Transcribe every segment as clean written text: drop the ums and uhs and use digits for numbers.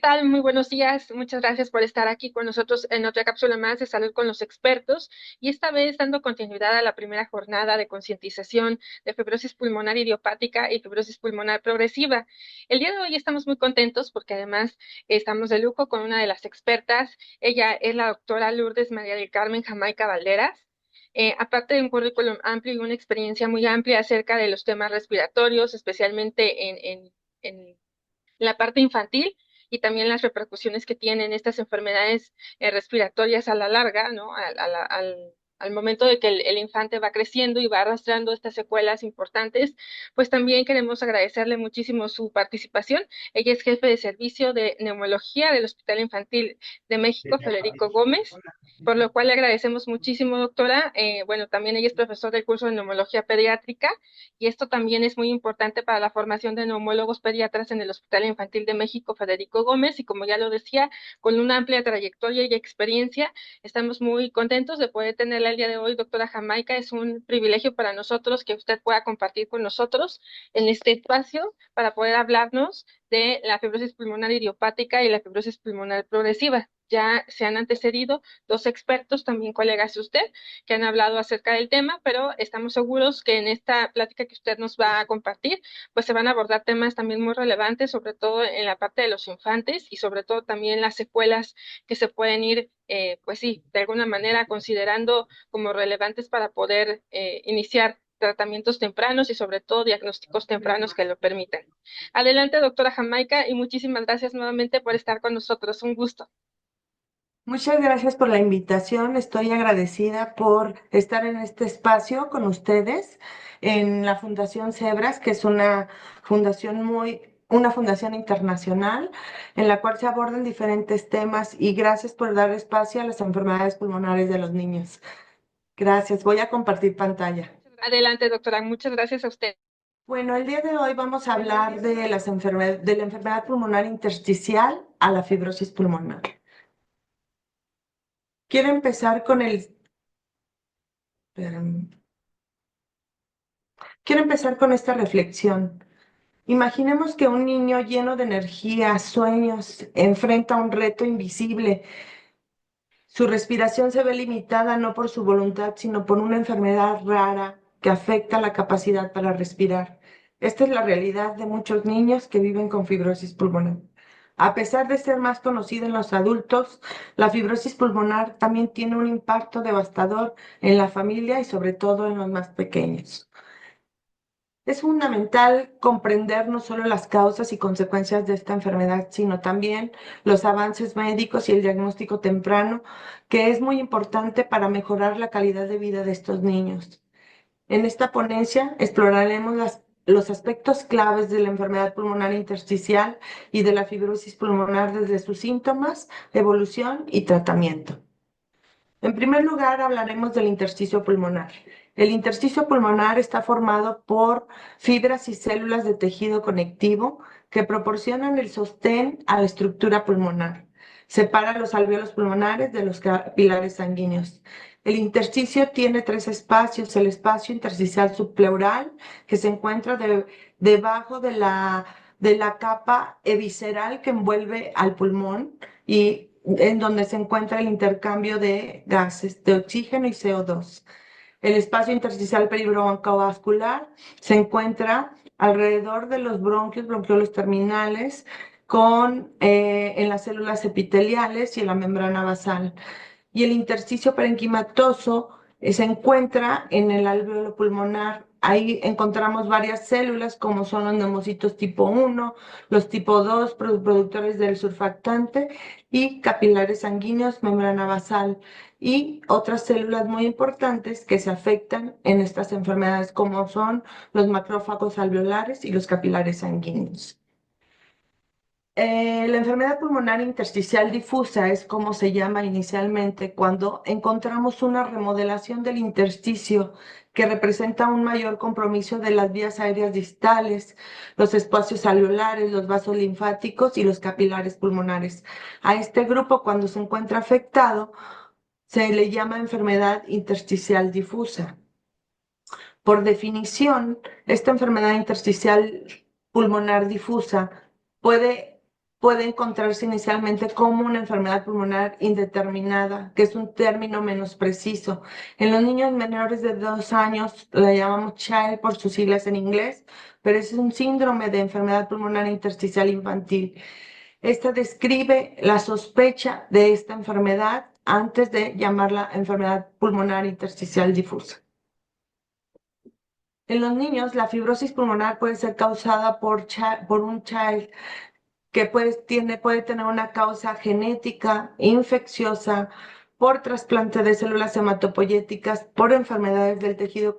tal? Muy buenos días. Muchas gracias por estar aquí con nosotros en otra cápsula más de Salud con los Expertos y esta vez dando continuidad a la primera jornada de concientización de fibrosis pulmonar idiopática y fibrosis pulmonar progresiva. El día de hoy estamos muy contentos porque además estamos de lujo con una de las expertas. Ella es la doctora Lourdes María del Carmen Jamaica Valderas. Aparte de un currículum amplio y una experiencia muy amplia acerca de los temas respiratorios, especialmente en la parte infantil y también las repercusiones que tienen estas enfermedades respiratorias a la larga, ¿no? Al momento de que el infante va creciendo y va arrastrando estas secuelas importantes, pues también queremos agradecerle muchísimo su participación. Ella es jefe de servicio de neumología del Hospital Infantil de México, Federico Gómez, por lo cual le agradecemos muchísimo, doctora. Bueno, también ella es profesor del curso de neumología pediátrica y esto también es muy importante para la formación de neumólogos pediatras en el Hospital Infantil de México Federico Gómez, y como ya lo decía, con una amplia trayectoria y experiencia, estamos muy contentos de poder tenerla el día de hoy, doctora Jamaica. Es un privilegio para nosotros que usted pueda compartir con nosotros en este espacio para poder hablarnos de la fibrosis pulmonar idiopática y la fibrosis pulmonar progresiva. Ya se han antecedido dos expertos, también colegas de usted, que han hablado acerca del tema, pero estamos seguros que en esta plática que usted nos va a compartir, pues se van a abordar temas también muy relevantes, sobre todo en la parte de los infantes y sobre todo también las secuelas que se pueden ir, pues sí, de alguna manera considerando como relevantes para poder iniciar tratamientos tempranos y sobre todo diagnósticos tempranos que lo permitan. Adelante, doctora Jamaica, y muchísimas gracias nuevamente por estar con nosotros. Un gusto. Muchas gracias por la invitación. Estoy agradecida por estar en este espacio con ustedes en la Fundación Cebras, que es una fundación internacional en la cual se abordan diferentes temas y gracias por dar espacio a las enfermedades pulmonares de los niños. Gracias. Voy a compartir pantalla. Adelante, doctora. Muchas gracias a usted. Bueno, el día de hoy vamos a hablar de de la enfermedad pulmonar intersticial a la fibrosis pulmonar. Quiero empezar con espérame. Quiero empezar con esta reflexión. Imaginemos que un niño lleno de energía, sueños, enfrenta un reto invisible. Su respiración se ve limitada no por su voluntad, sino por una enfermedad rara que afecta la capacidad para respirar. Esta es la realidad de muchos niños que viven con fibrosis pulmonar. A pesar de ser más conocida en los adultos, la fibrosis pulmonar también tiene un impacto devastador en la familia y sobre todo en los más pequeños. Es fundamental comprender no solo las causas y consecuencias de esta enfermedad, sino también los avances médicos y el diagnóstico temprano, que es muy importante para mejorar la calidad de vida de estos niños. En esta ponencia exploraremos los aspectos claves de la enfermedad pulmonar intersticial y de la fibrosis pulmonar desde sus síntomas, evolución y tratamiento. En primer lugar, hablaremos del intersticio pulmonar. El intersticio pulmonar está formado por fibras y células de tejido conectivo que proporcionan el sostén a la estructura pulmonar. Separa los alvéolos pulmonares de los capilares sanguíneos. El intersticio tiene tres espacios: el espacio intersticial subpleural, que se encuentra debajo de la capa evisceral que envuelve al pulmón y en donde se encuentra el intercambio de gases de oxígeno y CO2. El espacio intersticial peribroncovascular se encuentra alrededor de los bronquios, bronquiolos terminales, en las células epiteliales y en la membrana basal. Y el intersticio parenquimatoso se encuentra en el alvéolo pulmonar. Ahí encontramos varias células como son los neumocitos tipo 1, los tipo 2, productores del surfactante, y capilares sanguíneos, membrana basal, y otras células muy importantes que se afectan en estas enfermedades como son los macrófagos alveolares y los capilares sanguíneos. La enfermedad pulmonar intersticial difusa es como se llama inicialmente cuando encontramos una remodelación del intersticio que representa un mayor compromiso de las vías aéreas distales, los espacios alveolares, los vasos linfáticos y los capilares pulmonares. A este grupo, cuando se encuentra afectado, se le llama enfermedad intersticial difusa. Por definición, esta enfermedad intersticial pulmonar difusa puede puede encontrarse inicialmente como una enfermedad pulmonar indeterminada, que es un término menos preciso. En los niños menores de 2 años la llamamos CHILD por sus siglas en inglés, pero es un síndrome de enfermedad pulmonar intersticial infantil. Esta describe la sospecha de esta enfermedad antes de llamarla enfermedad pulmonar intersticial difusa. En los niños, la fibrosis pulmonar puede ser causada por un child que puede tener una causa genética, infecciosa, por trasplante de células hematopoyéticas, por enfermedades del tejido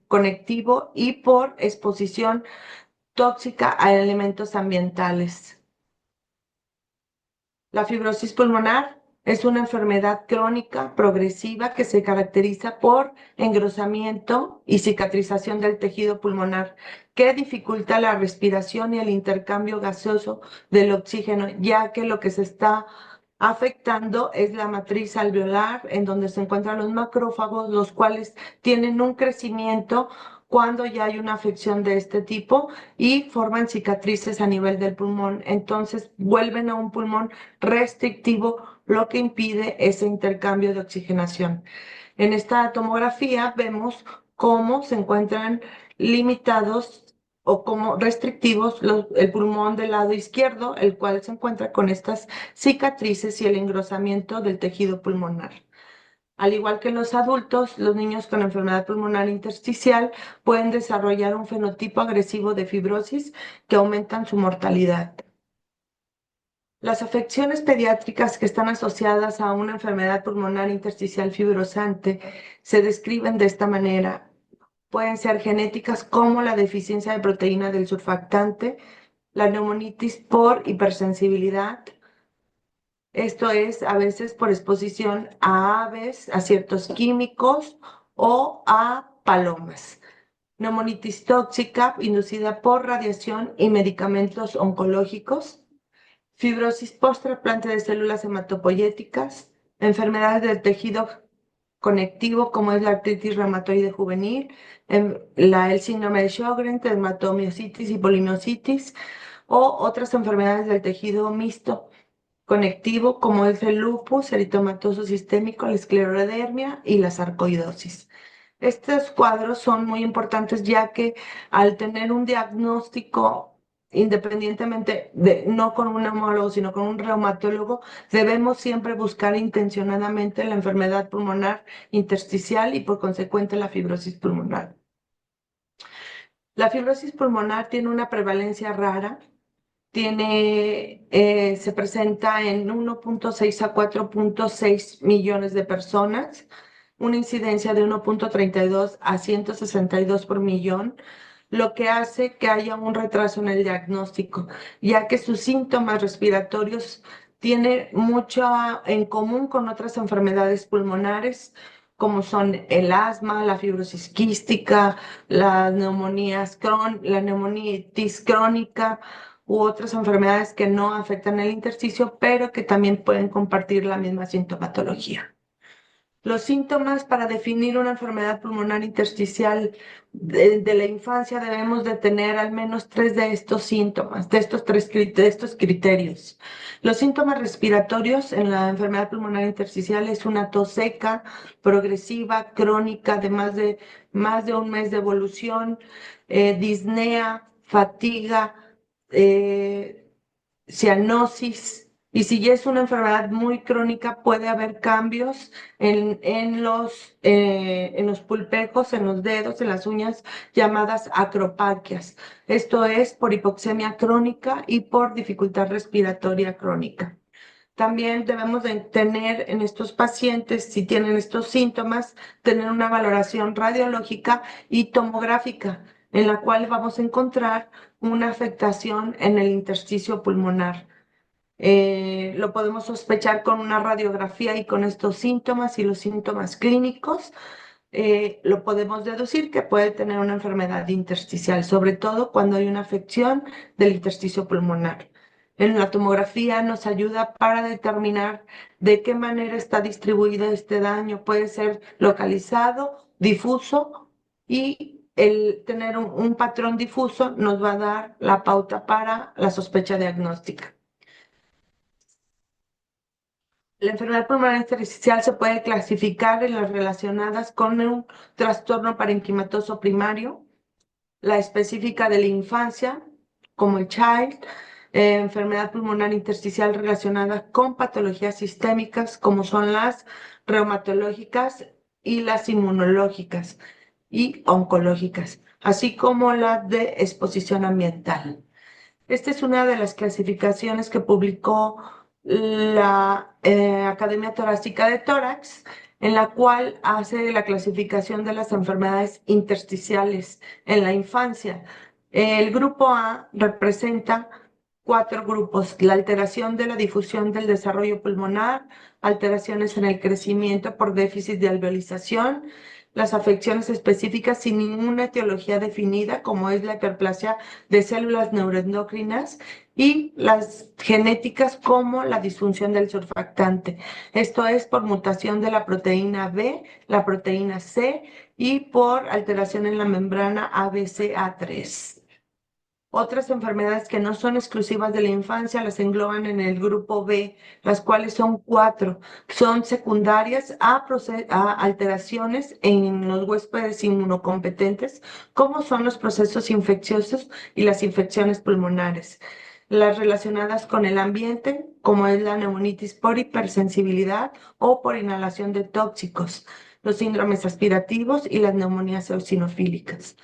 conectivo y por exposición tóxica a elementos ambientales. La fibrosis pulmonar es una enfermedad crónica progresiva que se caracteriza por engrosamiento y cicatrización del tejido pulmonar, que dificulta la respiración y el intercambio gaseoso del oxígeno, ya que lo que se está afectando es la matriz alveolar, en donde se encuentran los macrófagos, los cuales tienen un crecimiento cuando ya hay una afección de este tipo y forman cicatrices a nivel del pulmón. Entonces vuelven a un pulmón restrictivo, lo que impide ese intercambio de oxigenación. En esta tomografía vemos cómo se encuentran limitados o como restrictivos el pulmón del lado izquierdo, el cual se encuentra con estas cicatrices y el engrosamiento del tejido pulmonar. Al igual que en los adultos, los niños con enfermedad pulmonar intersticial pueden desarrollar un fenotipo agresivo de fibrosis que aumentan su mortalidad. Las afecciones pediátricas que están asociadas a una enfermedad pulmonar intersticial fibrosante se describen de esta manera. Pueden ser genéticas como la deficiencia de proteína del surfactante, la neumonitis por hipersensibilidad. Esto es a veces por exposición a aves, a ciertos químicos o a palomas. Neumonitis tóxica inducida por radiación y medicamentos oncológicos. Fibrosis post-trasplante de células hematopoyéticas. Enfermedades del tejido conectivo como es la artritis reumatoide juvenil, el síndrome de Sjögren, dermatomiositis y polimiositis, o otras enfermedades del tejido mixto conectivo como es el lupus eritematoso sistémico, la esclerodermia y la sarcoidosis. Estos cuadros son muy importantes ya que al tener un diagnóstico independientemente de no con un neumólogo, sino con un reumatólogo, debemos siempre buscar intencionadamente la enfermedad pulmonar intersticial y por consecuente la fibrosis pulmonar. La fibrosis pulmonar tiene una prevalencia rara, se presenta en 1.6 a 4.6 millones de personas, una incidencia de 1.32 a 162 por millón, lo que hace que haya un retraso en el diagnóstico, ya que sus síntomas respiratorios tienen mucho en común con otras enfermedades pulmonares, como son el asma, la fibrosis quística, la neumonitis crónica u otras enfermedades que no afectan el intersticio, pero que también pueden compartir la misma sintomatología. Los síntomas para definir una enfermedad pulmonar intersticial de la infancia debemos de tener al menos 3 de estos síntomas, de estos criterios. Los síntomas respiratorios en la enfermedad pulmonar intersticial es una tos seca, progresiva, crónica, de más de un mes de evolución, disnea, fatiga, cianosis. Y si ya es una enfermedad muy crónica, puede haber cambios en los pulpejos, en los dedos, en las uñas, llamadas acropaquias. Esto es por hipoxemia crónica y por dificultad respiratoria crónica. También debemos de tener en estos pacientes, si tienen estos síntomas, tener una valoración radiológica y tomográfica, en la cual vamos a encontrar una afectación en el intersticio pulmonar. Lo podemos sospechar con una radiografía y con estos síntomas y los síntomas clínicos. Lo podemos deducir que puede tener una enfermedad intersticial, sobre todo cuando hay una afección del intersticio pulmonar. En la tomografía nos ayuda para determinar de qué manera está distribuido este daño. Puede ser localizado, difuso y el tener un patrón difuso nos va a dar la pauta para la sospecha diagnóstica. La enfermedad pulmonar intersticial se puede clasificar en las relacionadas con un trastorno parenquimatoso primario, la específica de la infancia, como el CHILD, enfermedad pulmonar intersticial relacionada con patologías sistémicas, como son las reumatológicas y las inmunológicas y oncológicas, así como la de exposición ambiental. Esta es una de las clasificaciones que publicó la Academia Torácica de Tórax, en la cual hace la clasificación de las enfermedades intersticiales en la infancia. El grupo A representa cuatro grupos: la alteración de la difusión del desarrollo pulmonar, alteraciones en el crecimiento por déficit de alveolización, las afecciones específicas sin ninguna etiología definida, como es la hiperplasia de células neuroendocrinas, y las genéticas, como la disfunción del surfactante. Esto es por mutación de la proteína B, la proteína C y por alteración en la membrana ABCA3. Otras enfermedades que no son exclusivas de la infancia las engloban en el grupo B, las cuales son cuatro. Son secundarias a alteraciones en los huéspedes inmunocompetentes, como son los procesos infecciosos y las infecciones pulmonares. Las relacionadas con el ambiente, como es la neumonitis por hipersensibilidad o por inhalación de tóxicos, los síndromes aspirativos y las neumonías eosinofílicas.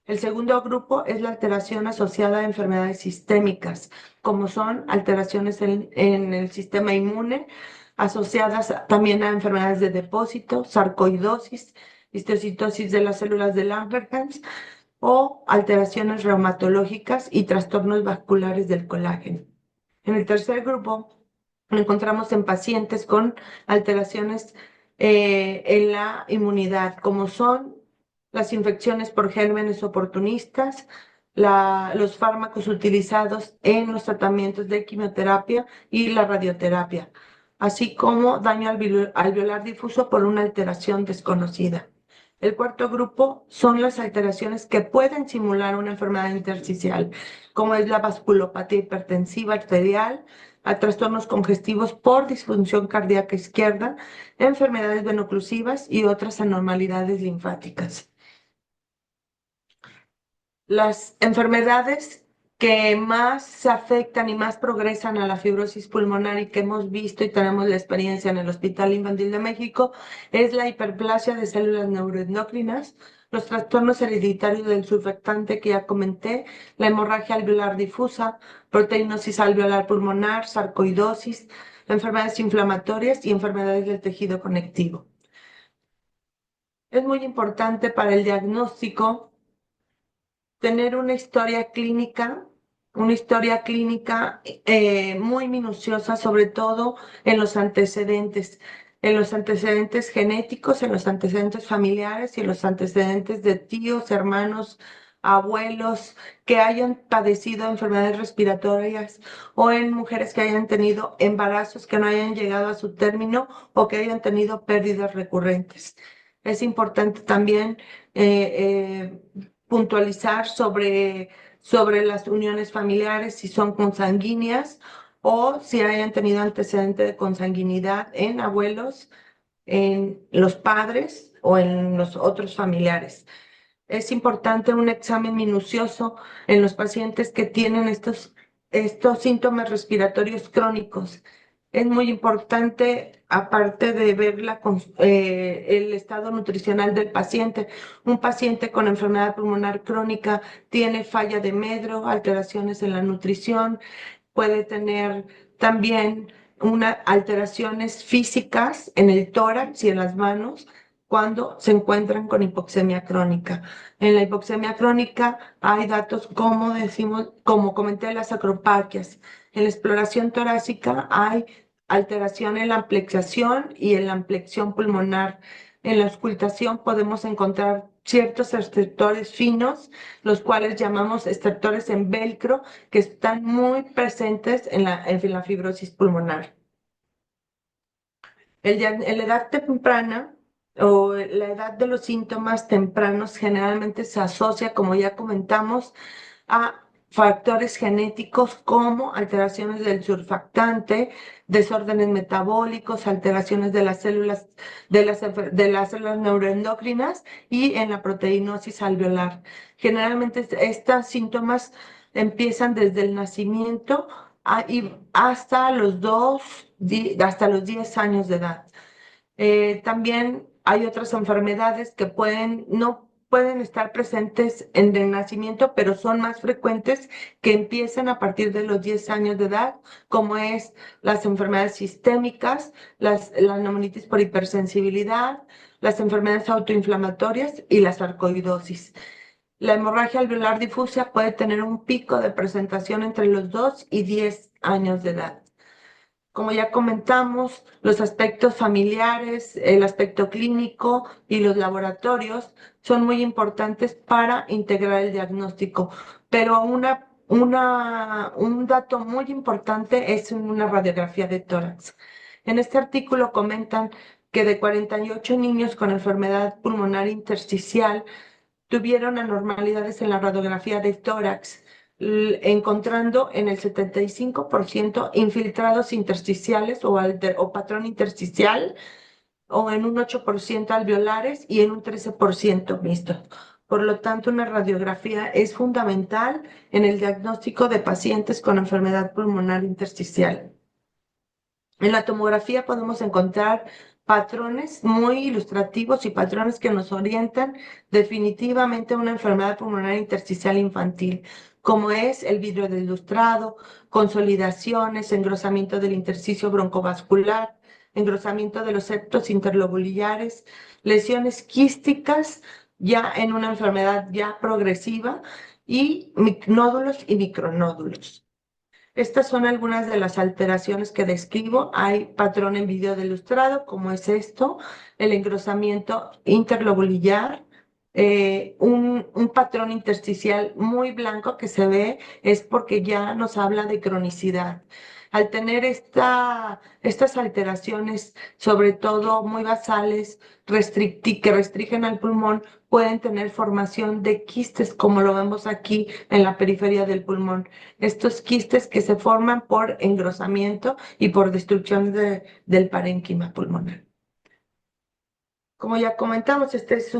El segundo grupo es la alteración asociada a enfermedades sistémicas, como son alteraciones en el sistema inmune, asociadas también a enfermedades de depósito, sarcoidosis, histocitosis de las células de Langerhans o alteraciones reumatológicas y trastornos vasculares del colágeno. En el tercer grupo, lo encontramos en pacientes con alteraciones en la inmunidad, como son las infecciones por gérmenes oportunistas, los fármacos utilizados en los tratamientos de quimioterapia y la radioterapia, así como daño alveolar difuso por una alteración desconocida. El cuarto grupo son las alteraciones que pueden simular una enfermedad intersticial, como es la vasculopatía hipertensiva arterial, a trastornos congestivos por disfunción cardíaca izquierda, enfermedades venoclusivas y otras anormalidades linfáticas. Las enfermedades que más se afectan y más progresan a la fibrosis pulmonar y que hemos visto y tenemos la experiencia en el Hospital Infantil de México es la hiperplasia de células neuroendocrinas, los trastornos hereditarios del surfactante que ya comenté, la hemorragia alveolar difusa, proteinosis alveolar pulmonar, sarcoidosis, enfermedades inflamatorias y enfermedades del tejido conectivo. Es muy importante para el diagnóstico tener una historia clínica muy minuciosa, sobre todo en los antecedentes genéticos, en los antecedentes familiares y en los antecedentes de tíos, hermanos, abuelos que hayan padecido enfermedades respiratorias o en mujeres que hayan tenido embarazos que no hayan llegado a su término o que hayan tenido pérdidas recurrentes. Es importante también puntualizar sobre las uniones familiares, si son consanguíneas o si hayan tenido antecedente de consanguinidad en abuelos, en los padres o en los otros familiares. Es importante un examen minucioso en los pacientes que tienen estos síntomas respiratorios crónicos. Es muy importante, aparte de ver el estado nutricional del paciente. Un paciente con enfermedad pulmonar crónica tiene falla de medro, alteraciones en la nutrición, puede tener también alteraciones físicas en el tórax y en las manos cuando se encuentran con hipoxemia crónica. En la hipoxemia crónica hay datos, como decimos, como comenté, las acropaquias. En la exploración torácica hay alteración en la ampliación y en la ampliación pulmonar. En la auscultación podemos encontrar ciertos estertores finos, los cuales llamamos estertores en velcro, que están muy presentes en la fibrosis pulmonar. En la edad temprana o la edad de los síntomas tempranos generalmente se asocia, como ya comentamos, a factores genéticos como alteraciones del surfactante, desórdenes metabólicos, alteraciones de las células, de las células neuroendocrinas y en la proteinosis alveolar. Generalmente estos síntomas empiezan desde el nacimiento y hasta los 10 años de edad. También hay otras enfermedades que no pueden estar presentes en el nacimiento, pero son más frecuentes, que empiezan a partir de los 10 años de edad, como es las enfermedades sistémicas, la neumonitis por hipersensibilidad, las enfermedades autoinflamatorias y la sarcoidosis. La hemorragia alveolar difusa puede tener un pico de presentación entre los 2 y 10 años de edad. Como ya comentamos, los aspectos familiares, el aspecto clínico y los laboratorios son muy importantes para integrar el diagnóstico, pero un dato muy importante es una radiografía de tórax. En este artículo comentan que de 48 niños con enfermedad pulmonar intersticial tuvieron anormalidades en la radiografía de tórax, encontrando en el 75% infiltrados intersticiales o patrón intersticial, o en un 8% alveolares y en un 13% mixto. Por lo tanto, una radiografía es fundamental en el diagnóstico de pacientes con enfermedad pulmonar intersticial. En la tomografía podemos encontrar patrones muy ilustrativos y patrones que nos orientan definitivamente a una enfermedad pulmonar intersticial infantil, como es el vidrio del lustrado, consolidaciones, engrosamiento del intersticio broncovascular, engrosamiento de los septos interlobulares, lesiones quísticas ya en una enfermedad ya progresiva y nódulos y micronódulos. Estas son algunas de las alteraciones que describo. Hay patrón en vídeo de ilustrado, como es esto, el engrosamiento interlobular, un patrón intersticial muy blanco que se ve es porque ya nos habla de cronicidad. Al tener estas alteraciones, sobre todo muy basales, que restringen al pulmón, pueden tener formación de quistes, como lo vemos aquí en la periferia del pulmón. Estos quistes que se forman por engrosamiento y por destrucción del parénquima pulmonar. Como ya comentamos, este es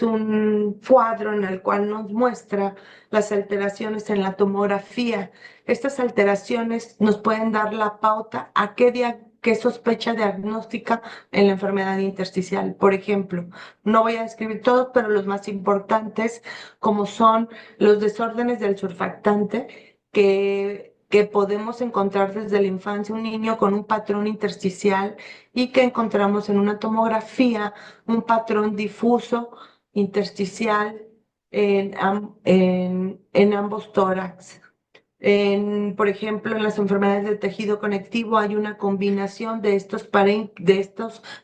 un cuadro en el cual nos muestra las alteraciones en la tomografía. Estas alteraciones nos pueden dar la pauta a qué sospecha diagnóstica en la enfermedad intersticial. Por ejemplo, no voy a describir todos, pero los más importantes, como son los desórdenes del surfactante, que podemos encontrar desde la infancia, un niño con un patrón intersticial y que encontramos en una tomografía un patrón difuso intersticial en ambos tórax. Por ejemplo, en las enfermedades de tejido conectivo hay una combinación de estos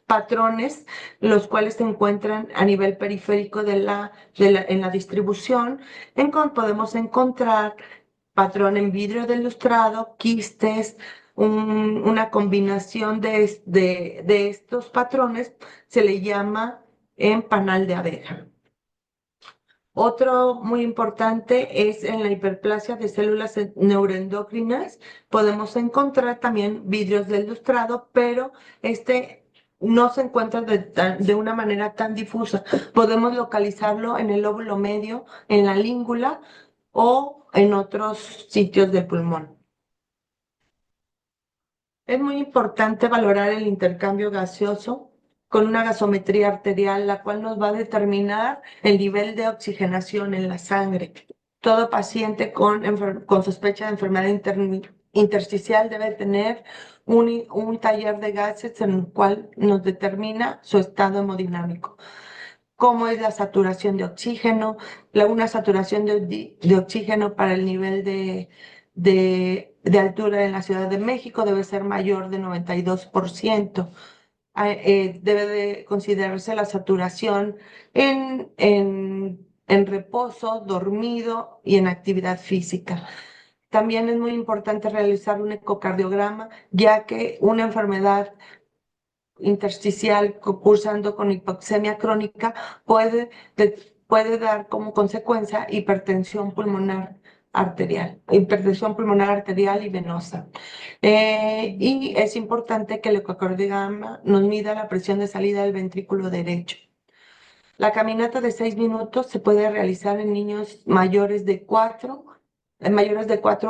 patrones, los cuales se encuentran a nivel periférico en la distribución, en donde podemos encontrar patrón en vidrio de lustrado, quistes, una combinación de estos patrones se le llama en panal de abeja. Otro muy importante es en la hiperplasia de células neuroendocrinas. Podemos encontrar también vidrios del lustrado, pero este no se encuentra de una manera tan difusa. Podemos localizarlo en el lóbulo medio, en la língula o en otros sitios del pulmón. Es muy importante valorar el intercambio gaseoso con una gasometría arterial, la cual nos va a determinar el nivel de oxigenación en la sangre. Todo paciente con sospecha de enfermedad intersticial debe tener un taller de gases en el cual nos determina su estado hemodinámico. Cómo es la saturación de oxígeno, una saturación de oxígeno para el nivel de altura en la Ciudad de México debe ser mayor de 92%. Debe de considerarse la saturación en reposo, dormido y en actividad física. También es muy importante realizar un ecocardiograma, ya que una enfermedad intersticial cursando con hipoxemia crónica puede puede dar como consecuencia hipertensión pulmonar arterial y venosa. Y es importante que el ecocardiograma nos mida la presión de salida del ventrículo derecho. La caminata de 6 minutos se puede realizar en niños mayores de 4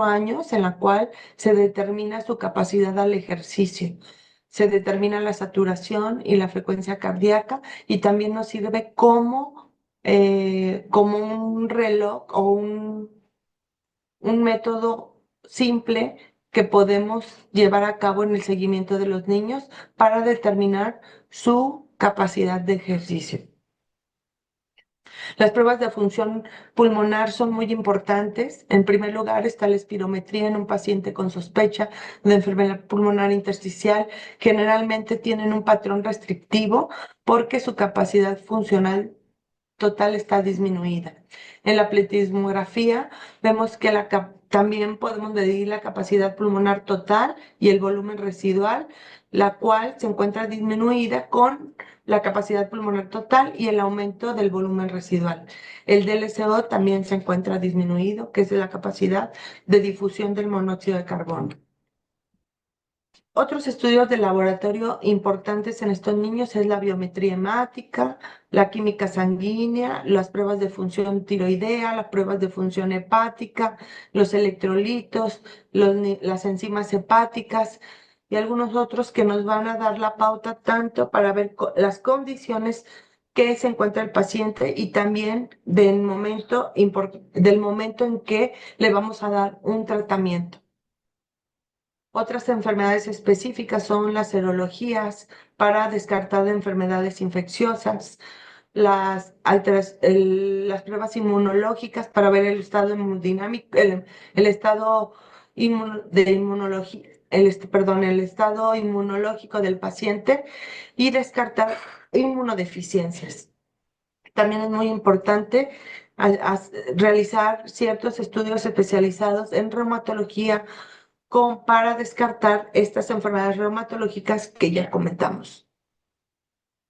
años, en la cual se determina su capacidad al ejercicio. Se determina la saturación y la frecuencia cardíaca y también nos sirve como un reloj o un método simple que podemos llevar a cabo en el seguimiento de los niños para determinar su capacidad de ejercicio. Las pruebas de función pulmonar son muy importantes. En primer lugar está la espirometría en un paciente con sospecha de enfermedad pulmonar intersticial. Generalmente tienen un patrón restrictivo porque su capacidad funcional total está disminuida. En la pletismografía vemos que también podemos medir la capacidad pulmonar total y el volumen residual, la cual se encuentra disminuida con la capacidad pulmonar total y el aumento del volumen residual. El DLCO también se encuentra disminuido, que es la capacidad de difusión del monóxido de carbono. Otros estudios de laboratorio importantes en estos niños es la biometría hemática, la química sanguínea, las pruebas de función tiroidea, las pruebas de función hepática, los electrolitos, las enzimas hepáticas y algunos otros que nos van a dar la pauta tanto para ver las condiciones que se encuentra el paciente y también del momento en que le vamos a dar un tratamiento. Otras enfermedades específicas son las serologías para descartar de enfermedades infecciosas, las pruebas inmunológicas para ver el estado hemodinámico, el estado de inmunología, el estado inmunológico del paciente y descartar inmunodeficiencias. También es muy importante realizar ciertos estudios especializados en reumatología para descartar estas enfermedades reumatológicas que ya comentamos.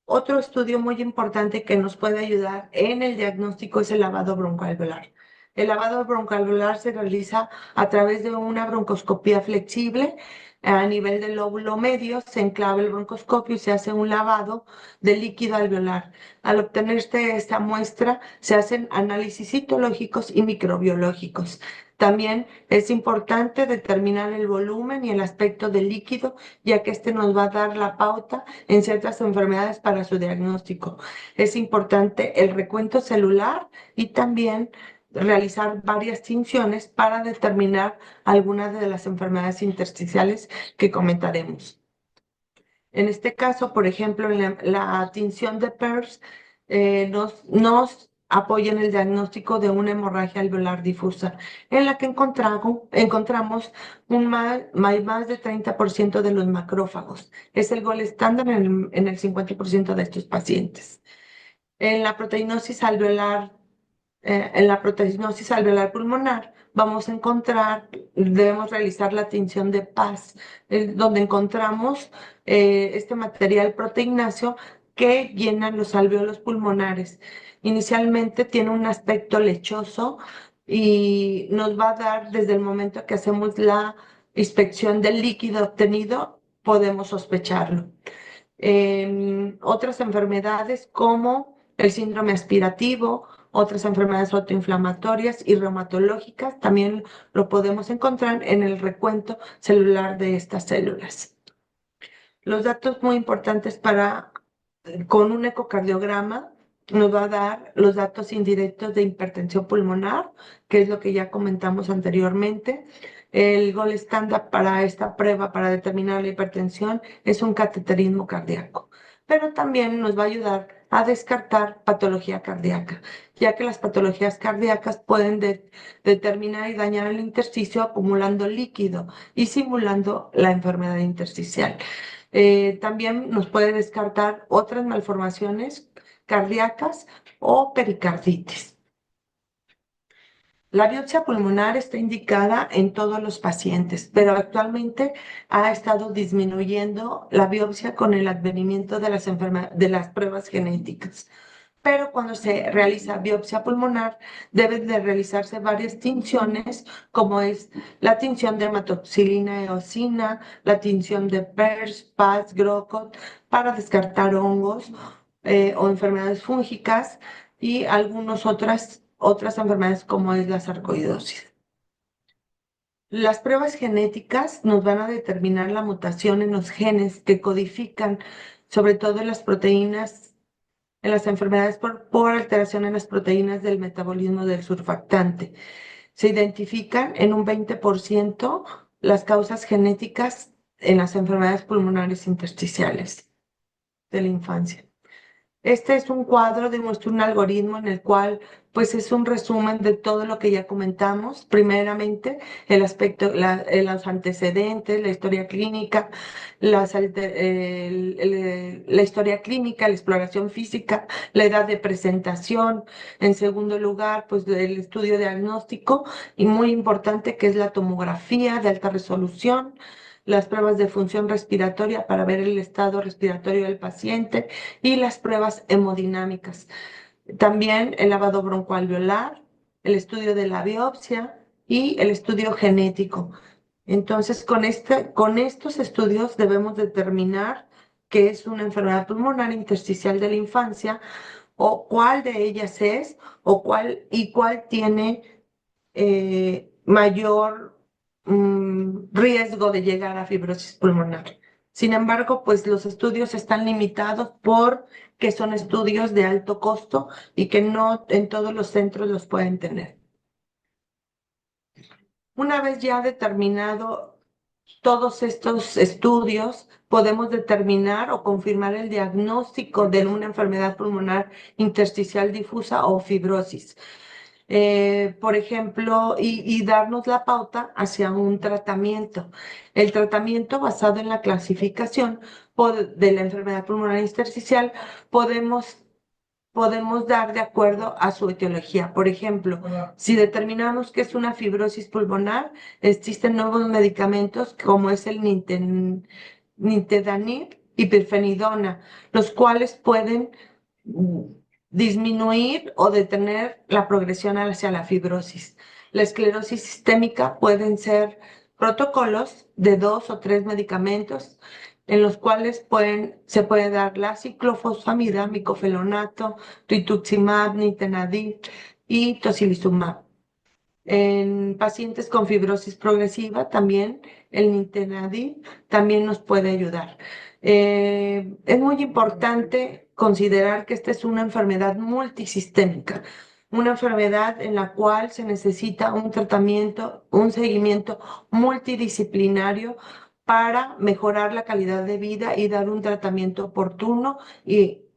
Otro estudio muy importante que nos puede ayudar en el diagnóstico es el lavado broncoalveolar. El lavado broncoalveolar se realiza a través de una broncoscopía flexible. A nivel del lóbulo medio se enclava el broncoscopio y se hace un lavado de líquido alveolar. Al obtener esta muestra se hacen análisis citológicos y microbiológicos. También es importante determinar el volumen y el aspecto del líquido, ya que este nos va a dar la pauta en ciertas enfermedades para su diagnóstico. Es importante el recuento celular y también realizar varias tinciones para determinar algunas de las enfermedades intersticiales que comentaremos. En este caso, por ejemplo, la tinción de Peirce nos apoya en el diagnóstico de una hemorragia alveolar difusa, en la que encontramos más de 30% de los macrófagos. Es el gol estándar en el 50% de estos pacientes. En la proteinosis alveolar pulmonar, debemos realizar la tinción de Paz, donde encontramos este material proteínáceo que llena los alvéolos pulmonares. Inicialmente tiene un aspecto lechoso y nos va a dar, desde el momento que hacemos la inspección del líquido obtenido, podemos sospecharlo. Otras enfermedades como el síndrome aspirativo, otras enfermedades autoinflamatorias y reumatológicas, también lo podemos encontrar en el recuento celular de estas células. Los datos muy importantes con un ecocardiograma nos va a dar los datos indirectos de hipertensión pulmonar, que es lo que ya comentamos anteriormente. El gol estándar para esta prueba para determinar la hipertensión es un cateterismo cardíaco, pero también nos va a ayudar a descartar patología cardíaca, ya que las patologías cardíacas pueden determinar y dañar el intersticio acumulando líquido y simulando la enfermedad intersticial. También nos puede descartar otras malformaciones cardíacas o pericarditis. La biopsia pulmonar está indicada en todos los pacientes, pero actualmente ha estado disminuyendo la biopsia con el advenimiento de las pruebas genéticas. pero cuando se realiza biopsia pulmonar deben de realizarse varias tinciones, como es la tinción de hematoxilina eosina, la tinción de PERS, PAS, GROCOT, para descartar hongos o enfermedades fúngicas y algunas otras enfermedades como es la sarcoidosis. Las pruebas genéticas nos van a determinar la mutación en los genes que codifican, sobre todo en las proteínas, en las enfermedades por alteración en las proteínas del metabolismo del surfactante. Se identifican en un 20% las causas genéticas en las enfermedades pulmonares intersticiales de la infancia. Este es un cuadro, demuestra un algoritmo en el cual, pues, es un resumen de todo lo que ya comentamos. Primeramente, el aspecto, los antecedentes, la historia clínica, la historia clínica, la exploración física, la edad de presentación. En segundo lugar, pues, el estudio diagnóstico y muy importante que es la tomografía de alta resolución, las pruebas de función respiratoria para ver el estado respiratorio del paciente y las pruebas hemodinámicas. También el lavado broncoalveolar, el estudio de la biopsia y el estudio genético. Entonces, con estos estudios debemos determinar qué es una enfermedad pulmonar intersticial de la infancia o cuál de ellas es o cuál tiene mayor riesgo de llegar a fibrosis pulmonar. Sin embargo, pues los estudios están limitados porque son estudios de alto costo y que no en todos los centros los pueden tener. Una vez ya determinado todos estos estudios, podemos determinar o confirmar el diagnóstico de una enfermedad pulmonar intersticial difusa o fibrosis. Por ejemplo, y darnos la pauta hacia un tratamiento. El tratamiento basado en la clasificación de la enfermedad pulmonar intersticial podemos dar de acuerdo a su etiología. Por ejemplo, si determinamos que es una fibrosis pulmonar, existen nuevos medicamentos como es el nintedanib y pirfenidona, los cuales pueden disminuir o detener la progresión hacia la fibrosis. La esclerosis sistémica pueden ser protocolos de 2 o 3 medicamentos en los cuales se puede dar la ciclofosfamida, micofelonato, rituximab, nintedanib y tocilizumab. En pacientes con fibrosis progresiva también el nintedanib también nos puede ayudar. Es muy importante considerar que esta es una enfermedad multisistémica, una enfermedad en la cual se necesita un tratamiento, un seguimiento multidisciplinario para mejorar la calidad de vida y dar un tratamiento oportuno e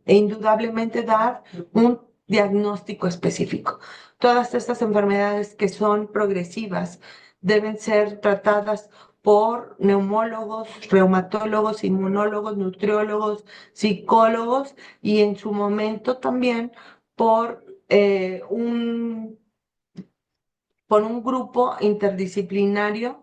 indudablemente dar un diagnóstico específico. Todas estas enfermedades que son progresivas deben ser tratadas por neumólogos, reumatólogos, inmunólogos, nutriólogos, psicólogos y en su momento también por, por un grupo interdisciplinario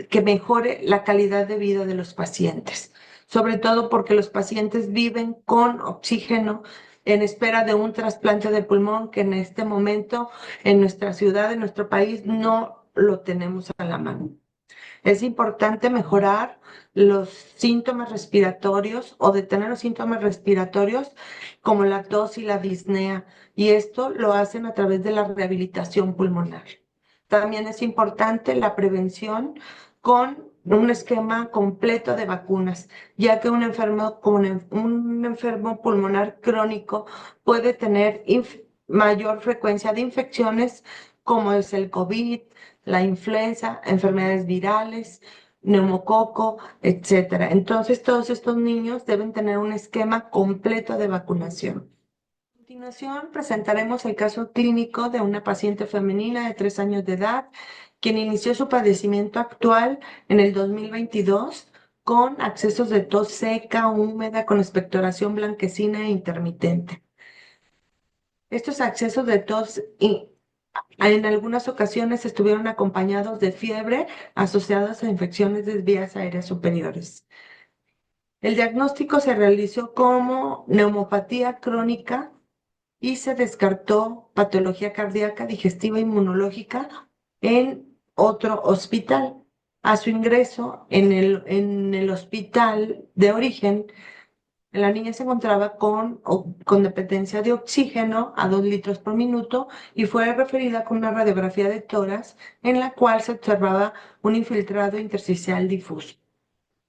que mejore la calidad de vida de los pacientes, sobre todo porque los pacientes viven con oxígeno en espera de un trasplante de pulmón que en este momento en nuestra ciudad, en nuestro país, no lo tenemos a la mano. Es importante mejorar los síntomas respiratorios o detener los síntomas respiratorios como la tos y la disnea, y esto lo hacen a través de la rehabilitación pulmonar. También es importante la prevención con un esquema completo de vacunas, ya que un enfermo pulmonar crónico puede tener mayor frecuencia de infecciones como es el COVID, la influenza, enfermedades virales, neumococo, etcétera. Entonces, todos estos niños deben tener un esquema completo de vacunación. A continuación, presentaremos el caso clínico de una paciente femenina de 3 años de edad, quien inició su padecimiento actual en el 2022 con accesos de tos seca, húmeda, con expectoración blanquecina e intermitente. Estos accesos de tos en algunas ocasiones estuvieron acompañados de fiebre asociadas a infecciones de vías aéreas superiores. El diagnóstico se realizó como neumopatía crónica y se descartó patología cardíaca, digestiva e inmunológica en otro hospital. A su ingreso en el hospital de origen, la niña se encontraba con dependencia de oxígeno a 2 litros por minuto y fue referida con una radiografía de tórax en la cual se observaba un infiltrado intersticial difuso.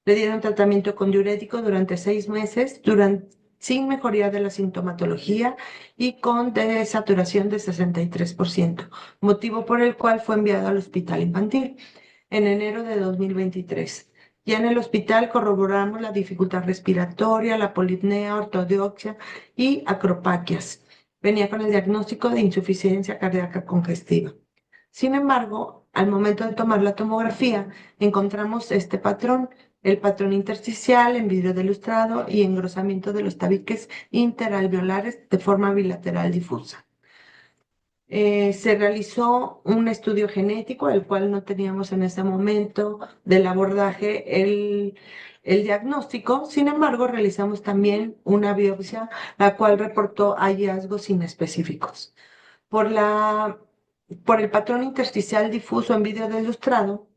Le dieron tratamiento con diurético durante 6 meses, sin mejoría de la sintomatología y con desaturación de 63%, motivo por el cual fue enviado al hospital infantil en enero de 2023. Ya en el hospital corroboramos la dificultad respiratoria, la polipnea, ortodoxia y acropaquias. Venía con el diagnóstico de insuficiencia cardíaca congestiva. Sin embargo, al momento de tomar la tomografía, encontramos este patrón, el patrón intersticial en vidrio de ilustrado y engrosamiento de los tabiques interalveolares de forma bilateral difusa. Se realizó un estudio genético, el cual no teníamos en ese momento del abordaje el diagnóstico. Sin embargo, realizamos también una biopsia, la cual reportó hallazgos inespecíficos. Por la, por el patrón intersticial difuso en vídeo de ilustrado,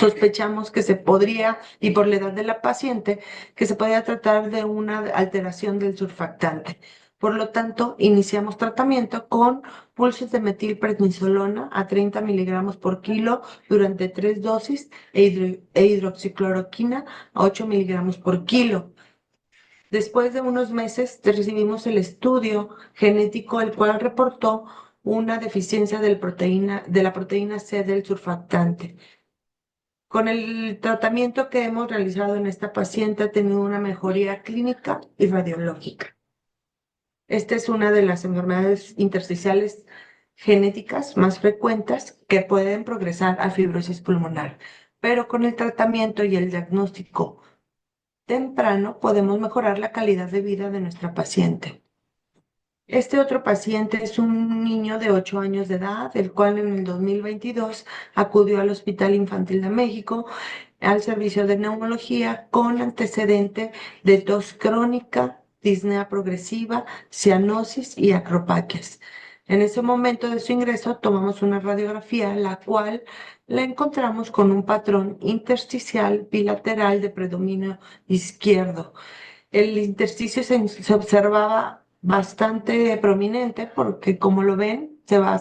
sospechamos que se podría, y por la edad de la paciente, que se podía tratar de una alteración del surfactante. Por lo tanto, iniciamos tratamiento con pulsos de metilprednisolona a 30 miligramos por kilo durante 3 dosis e hidroxicloroquina a 8 miligramos por kilo. Después de unos meses recibimos el estudio genético, el cual reportó una deficiencia de la proteína C del surfactante. Con el tratamiento que hemos realizado en esta paciente ha tenido una mejoría clínica y radiológica. Esta es una de las enfermedades intersticiales genéticas más frecuentes que pueden progresar a fibrosis pulmonar, pero con el tratamiento y el diagnóstico temprano podemos mejorar la calidad de vida de nuestra paciente. Este otro paciente es un niño de 8 años de edad, el cual en el 2022 acudió al Hospital Infantil de México al servicio de neumología con antecedente de tos crónica, disnea progresiva, cianosis y acropaquias. En ese momento de su ingreso tomamos una radiografía, la cual la encontramos con un patrón intersticial bilateral de predominio izquierdo. El intersticio se observaba bastante prominente porque, como lo ven, se va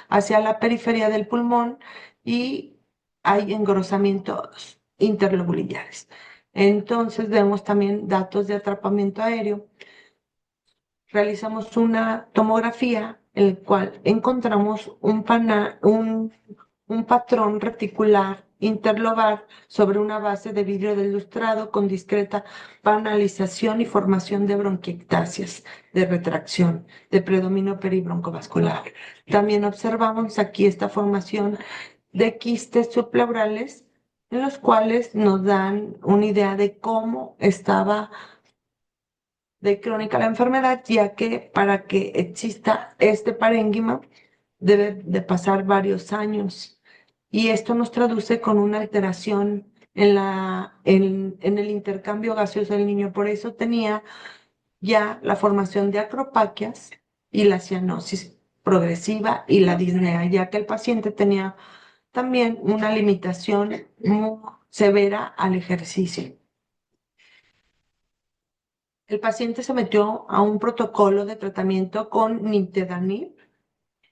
hacia la periferia del pulmón y hay engrosamientos interlobulares. Entonces vemos también datos de atrapamiento aéreo. Realizamos una tomografía en la cual encontramos un patrón reticular interlobar sobre una base de vidrio de ilustrado con discreta panalización y formación de bronquiectasias de retracción, de predominio peribroncovascular. También observamos aquí esta formación de quistes subpleurales, en los cuales nos dan una idea de cómo estaba de crónica la enfermedad, ya que para que exista este parénquima debe de pasar varios años y esto nos traduce con una alteración en el intercambio gaseoso del niño. Por eso tenía ya la formación de acropaquias y la cianosis progresiva y la disnea, ya que el paciente tenía también una limitación muy severa al ejercicio. El paciente se metió a un protocolo de tratamiento con nintedanib,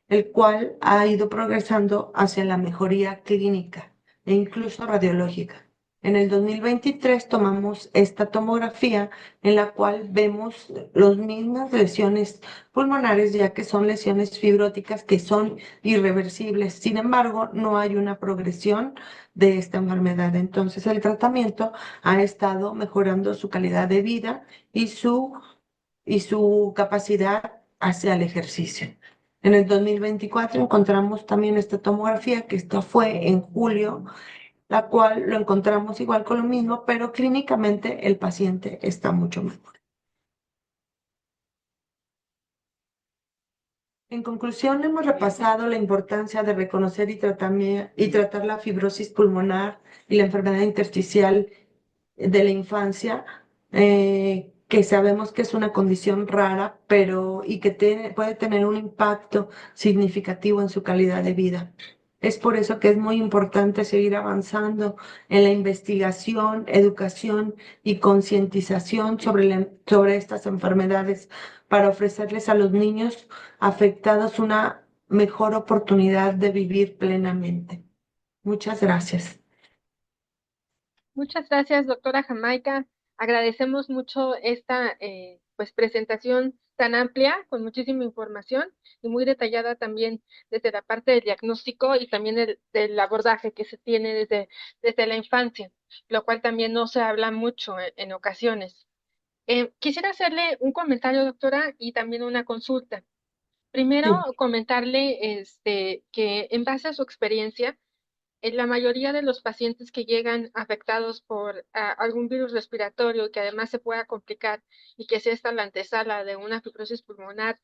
el cual ha ido progresando hacia la mejoría clínica e incluso radiológica. En el 2023 tomamos esta tomografía en la cual vemos las mismas lesiones pulmonares, ya que son lesiones fibróticas que son irreversibles. Sin embargo, no hay una progresión de esta enfermedad. Entonces, el tratamiento ha estado mejorando su calidad de vida y su capacidad hacia el ejercicio. En el 2024 encontramos también esta tomografía, que esto fue en julio, la cual lo encontramos igual con lo mismo, pero clínicamente el paciente está mucho mejor. En conclusión, hemos repasado la importancia de reconocer y tratar la fibrosis pulmonar y la enfermedad intersticial de la infancia, que sabemos que es una condición rara, pero y que puede tener un impacto significativo en su calidad de vida. Es por eso que es muy importante seguir avanzando en la investigación, educación y concientización sobre estas enfermedades para ofrecerles a los niños afectados una mejor oportunidad de vivir plenamente. Muchas gracias. Muchas gracias, doctora Jamaica. Agradecemos mucho esta pues presentación tan amplia, con muchísima información y muy detallada también desde la parte del diagnóstico y también del abordaje que se tiene desde la infancia, lo cual también no se habla mucho en ocasiones. Quisiera hacerle un comentario, doctora, y también una consulta. Primero, Sí. comentarle que en base a su experiencia, en la mayoría de los pacientes que llegan afectados por algún virus respiratorio que además se pueda complicar y que sea esta la antesala de una fibrosis pulmonar,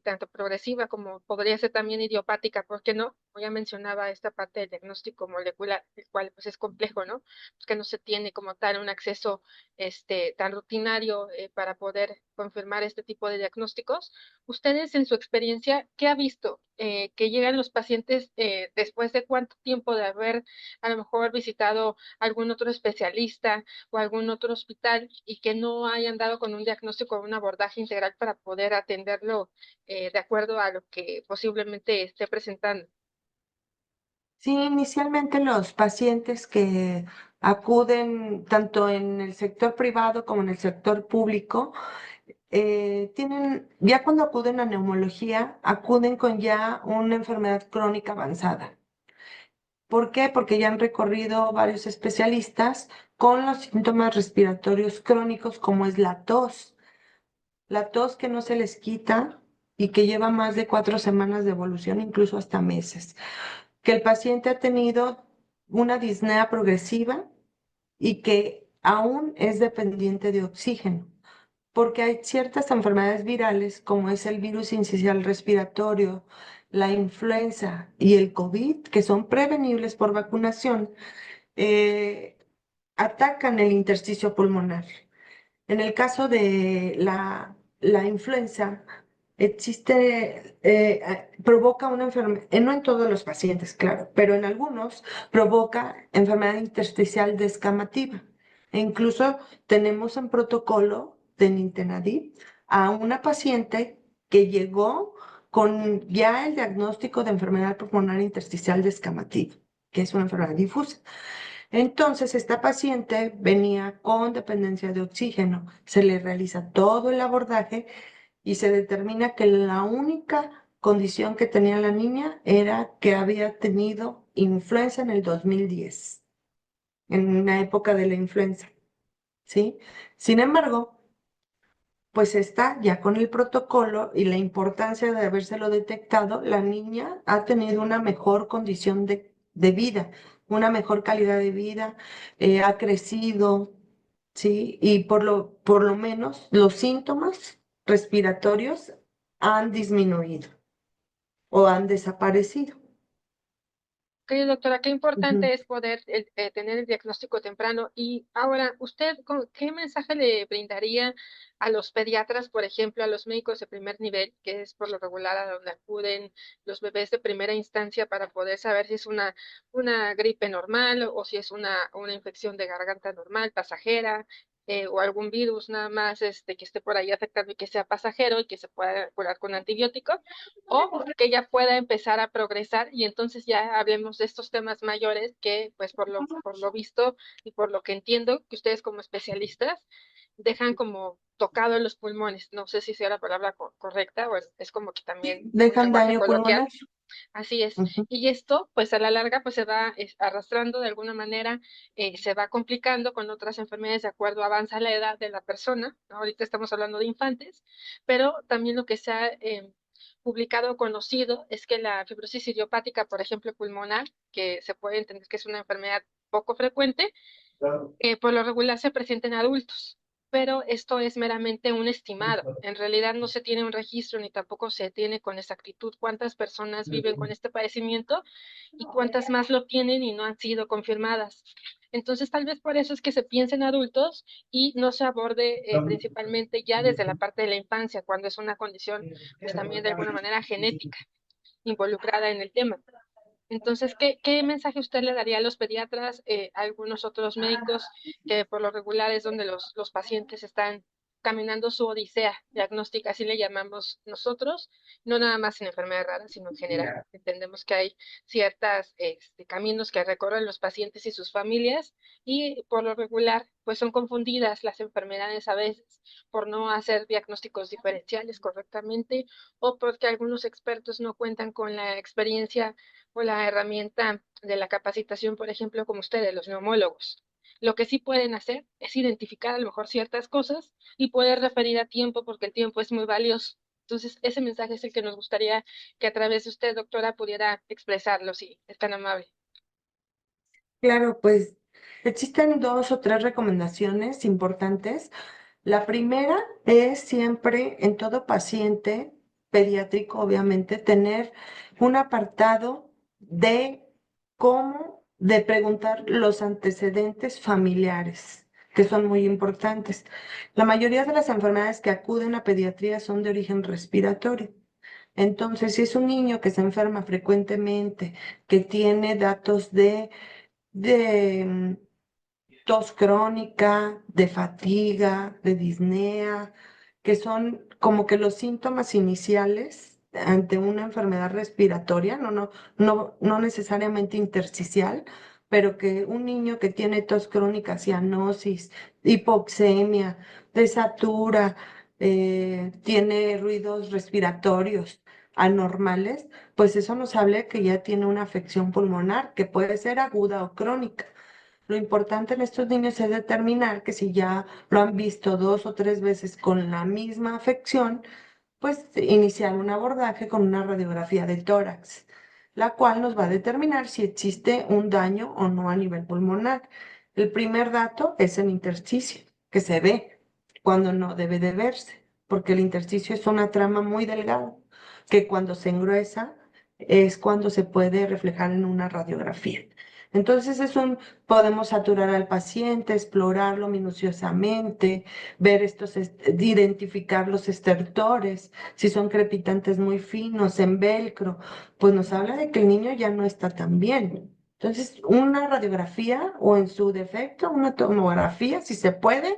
tanto progresiva como podría ser también idiopática, ¿por qué no? Como ya mencionaba esta parte del diagnóstico molecular, el cual pues es complejo, ¿no? Pues que no se tiene como tal un acceso tan rutinario para poder confirmar este tipo de diagnósticos. Ustedes en su experiencia, ¿qué ha visto? Que llegan los pacientes después de cuánto tiempo de haber a lo mejor visitado algún otro especialista o algún otro hospital y que no hayan dado con un diagnóstico o un abordaje integral para poder atenderlo de acuerdo a lo que posiblemente esté presentando. Sí, inicialmente los pacientes que acuden tanto en el sector privado como en el sector público, ya cuando acuden a neumología, acuden con ya una enfermedad crónica avanzada. ¿Por qué? Porque ya han recorrido varios especialistas con los síntomas respiratorios crónicos como es la tos que no se les quita y que lleva más de 4 semanas de evolución, incluso hasta meses, que el paciente ha tenido una disnea progresiva y que aún es dependiente de oxígeno, porque hay ciertas enfermedades virales, como es el virus incisional respiratorio, la influenza y el COVID, que son prevenibles por vacunación, eh, atacan el intersticio pulmonar. En el caso de la influenza, provoca una enfermedad, no en todos los pacientes, claro, pero en algunos provoca enfermedad intersticial descamativa. E incluso tenemos en protocolo de Nintedanib a una paciente que llegó con ya el diagnóstico de enfermedad pulmonar intersticial descamativa, que es una enfermedad difusa. Entonces, esta paciente venía con dependencia de oxígeno. Se le realiza todo el abordaje y se determina que la única condición que tenía la niña era que había tenido influenza en el 2010, en la época de la influenza, ¿sí? Sin embargo, pues está ya con el protocolo y la importancia de habérselo detectado, la niña ha tenido una mejor condición de vida, una mejor calidad de vida, ha crecido, ¿sí? Y por lo menos los síntomas respiratorios han disminuido o han desaparecido. Ok, doctora, qué Ujú. importante es poder tener el diagnóstico temprano. Y ahora, ¿usted qué mensaje le brindaría a los pediatras, por ejemplo, a los médicos de primer nivel, que es por lo regular a donde acuden los bebés de primera instancia para poder saber si es una gripe normal o si es una infección de garganta normal, pasajera, o algún virus nada más que esté por ahí afectando y que sea pasajero y que se pueda curar con antibióticos? O que ya pueda empezar a progresar y entonces ya hablemos de estos temas mayores que, pues por lo visto y por lo que entiendo, que ustedes como especialistas dejan como tocado en los pulmones. No sé si sea la palabra correcta o es como que también un Dejan lenguaje daño coloquial. pulmonar. Así es. Ujú. Y esto, pues a la larga, pues se va arrastrando de alguna manera, se va complicando con otras enfermedades de acuerdo avanza la edad de la persona, ¿no? Ahorita estamos hablando de infantes, pero también lo que se ha publicado o conocido es que la fibrosis idiopática, por ejemplo, pulmonar, que se puede entender que es una enfermedad poco frecuente, por lo regular se presenta en adultos, pero esto es meramente un estimado. En realidad no se tiene un registro ni tampoco se tiene con exactitud cuántas personas viven con este padecimiento y cuántas más lo tienen y no han sido confirmadas. Entonces, tal vez por eso es que se piensa en adultos y no se aborde principalmente ya desde la parte de la infancia, cuando es una condición, pues también de alguna manera genética involucrada en el tema. Entonces, ¿qué mensaje usted le daría a los pediatras, a algunos otros médicos, que por lo regular es donde los pacientes están caminando su odisea diagnóstica, así le llamamos nosotros, no nada más en enfermedades raras, sino en general? Entendemos que hay ciertos caminos que recorren los pacientes y sus familias, y por lo regular, pues son confundidas las enfermedades a veces por no hacer diagnósticos diferenciales correctamente, o porque algunos expertos no cuentan con la experiencia o la herramienta de la capacitación, por ejemplo, como ustedes, los neumólogos. Lo que sí pueden hacer es identificar a lo mejor ciertas cosas y poder referir a tiempo, porque el tiempo es muy valioso. Entonces, ese mensaje es el que nos gustaría que a través de usted, doctora, pudiera expresarlo, si es tan amable. Claro, pues existen dos o tres recomendaciones importantes. La primera es siempre en todo paciente pediátrico, obviamente, tener un apartado de de preguntar los antecedentes familiares, que son muy importantes. La mayoría de las enfermedades que acuden a pediatría son de origen respiratorio. Entonces, si es un niño que se enferma frecuentemente, que tiene datos de tos crónica, de fatiga, de disnea, que son como que los síntomas iniciales ante una enfermedad respiratoria, no necesariamente intersticial, pero que un niño que tiene tos crónica, cianosis, hipoxemia, desatura, tiene ruidos respiratorios anormales, pues eso nos habla que ya tiene una afección pulmonar que puede ser aguda o crónica. Lo importante en estos niños es determinar que si ya lo han visto dos o tres veces con la misma afección, pues iniciar un abordaje con una radiografía de tórax, la cual nos va a determinar si existe un daño o no a nivel pulmonar. El primer dato es el intersticio, que se ve cuando no debe de verse, porque el intersticio es una trama muy delgada, que cuando se engruesa es cuando se puede reflejar en una radiografía. Entonces podemos saturar al paciente, explorarlo minuciosamente, ver identificar los estertores, si son crepitantes muy finos, en velcro, pues nos habla de que el niño ya no está tan bien. Entonces, una radiografía o en su defecto, una tomografía, si se puede,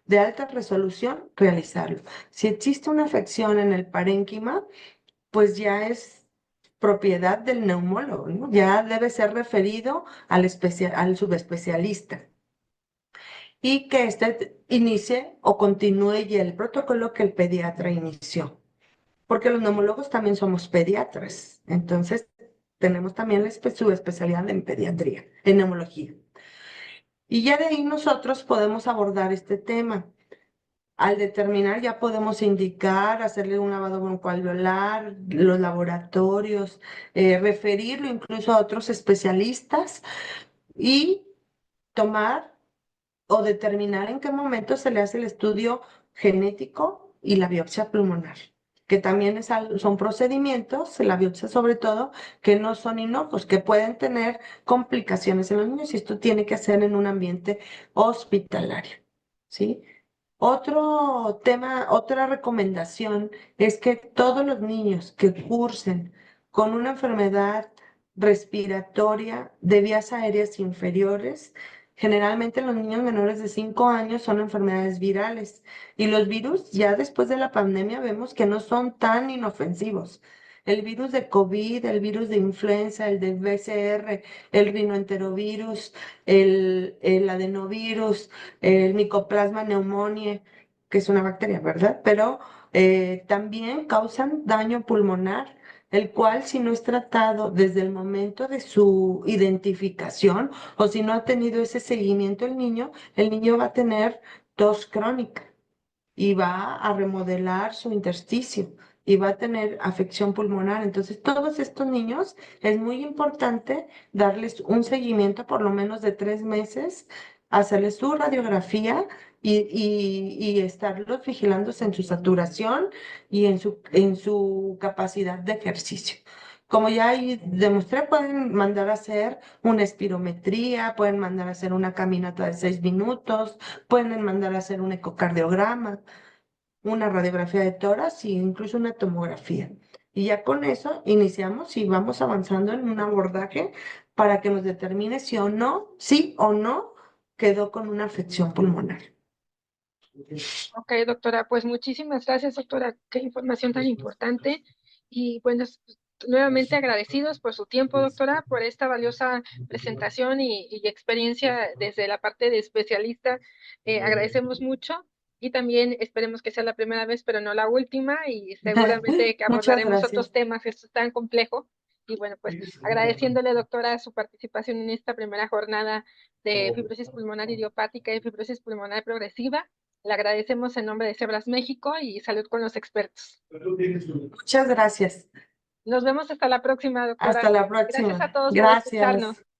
de alta resolución, realizarlo. Si existe una afección en el parénquima, pues ya es propiedad del neumólogo, ¿no? Ya debe ser referido al subespecialista y que éste inicie o continúe ya el protocolo que el pediatra inició, porque los neumólogos también somos pediatras, entonces tenemos también subespecialidad en pediatría, en neumología. Y ya de ahí nosotros podemos abordar este tema. Al determinar ya podemos indicar, hacerle un lavado broncoalveolar, los laboratorios, referirlo incluso a otros especialistas y tomar o determinar en qué momento se le hace el estudio genético y la biopsia pulmonar, que también son procedimientos, la biopsia sobre todo, que no son inocuos, que pueden tener complicaciones en los niños y esto tiene que hacer en un ambiente hospitalario, ¿sí? Otro tema, otra recomendación es que todos los niños que cursen con una enfermedad respiratoria de vías aéreas inferiores, generalmente los niños menores de 5 años son enfermedades virales y los virus ya después de la pandemia vemos que no son tan inofensivos. El virus de COVID, el virus de influenza, el de BCR, el rinoenterovirus, el adenovirus, el Mycoplasma pneumoniae, que es una bacteria, ¿verdad? Pero también causan daño pulmonar, el cual si no es tratado desde el momento de su identificación o si no ha tenido ese seguimiento el niño va a tener tos crónica y va a remodelar su intersticio y va a tener afección pulmonar. Entonces, todos estos niños es muy importante darles un seguimiento por lo menos de 3 meses, hacerles su radiografía y estarlos vigilándose en su saturación y en su capacidad de ejercicio. como ya ahí demostré, pueden mandar a hacer una espirometría, pueden mandar a hacer una caminata de 6 minutos, pueden mandar a hacer un ecocardiograma, una radiografía de tórax e incluso una tomografía. Y ya con eso iniciamos y vamos avanzando en un abordaje para que nos determine si o no, sí o no quedó con una afección pulmonar. Ok, doctora, pues muchísimas gracias, doctora. Qué información tan importante. Y bueno, nuevamente agradecidos por su tiempo, doctora, por esta valiosa presentación y experiencia desde la parte de especialista. Agradecemos mucho y también esperemos que sea la primera vez, pero no la última, y seguramente que Muchas abordaremos otros gracias. temas. Esto es tan complejo. Y bueno, pues agradeciéndole, doctora, su participación en esta primera jornada de fibrosis pulmonar idiopática y fibrosis pulmonar progresiva. Le agradecemos en nombre de Cebras México y Salud con los Expertos. Muchas gracias. Nos vemos hasta la próxima, doctora. Hasta la Gracias a próxima. todos por escucharnos. Gracias.